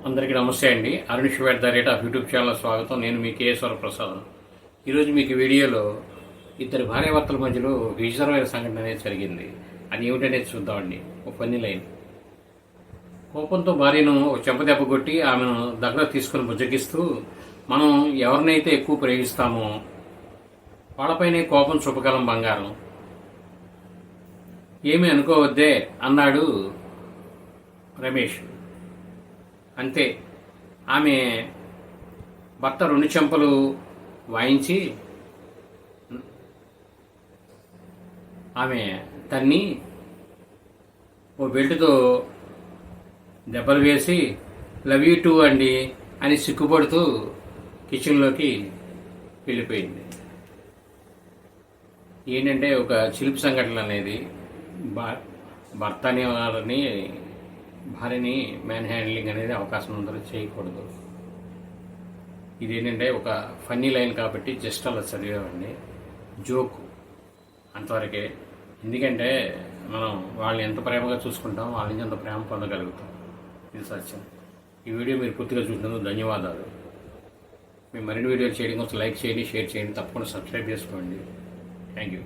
అందరికీ నమస్తే అండి. అరుణ్ షువేట్ the rate of YouTube channel స్వాగతం. నేను మీ కేఎస్వర ప్రసాద్. ఈరోజు మీకు వీడియోలో ఇద్దరు భార్యాభర్తల మధ్యలో విచిత్రమైన సంఘటన అనేది జరిగింది. అది ఏమిటనేది చూద్దామండి. ఒక ఫన్నీ లైన్. కోపంతో భార్యను ఒక చెంపదెబ్బ కొట్టి ఆమెను దగ్గర తీసుకుని బుజ్జగిస్తూ, మనం ఎవరినైతే ఎక్కువ ప్రేమిస్తామో వాళ్ళపైనే కోపం చూపగలం బంగారం, ఏమీ అనుకోవద్దే అన్నాడు రమేష్. అంతే, ఆమె భర్త 2 చెంపలు వాయించి ఆమె తన్ని ఓ బెల్ట్తో దెబ్బలు వేసి లవ్ యూ టూ అండి అని సిగ్గుపడుతూ కిచెన్లోకి వెళ్ళిపోయింది. ఏంటంటే ఒక చిలిపి సంఘటన అనేది, భర్త అనే వాళ్ళని భార్యని మ్యాన్ హ్యాండ్లింగ్ అనేది అవకాశం ఉందో చేయకూడదు. ఇదేంటంటే ఒక ఫన్నీ లైన్ కాబట్టి జస్ట్ అలా చదివామండి, జోక్ అంతవరకే. ఎందుకంటే మనం వాళ్ళని ఎంత ప్రేమగా చూసుకుంటాం, వాళ్ళ నుంచి అంత ప్రేమ పొందగలుగుతాం. ఇది సత్యం. ఈ వీడియో మీరు పూర్తిగా చూసినందుకు ధన్యవాదాలు. మేము మరిన్ని వీడియోలు చేయడం కోసం లైక్ చేయండి, షేర్ చేయండి, తప్పకుండా సబ్స్క్రైబ్ చేసుకోండి. Thank you.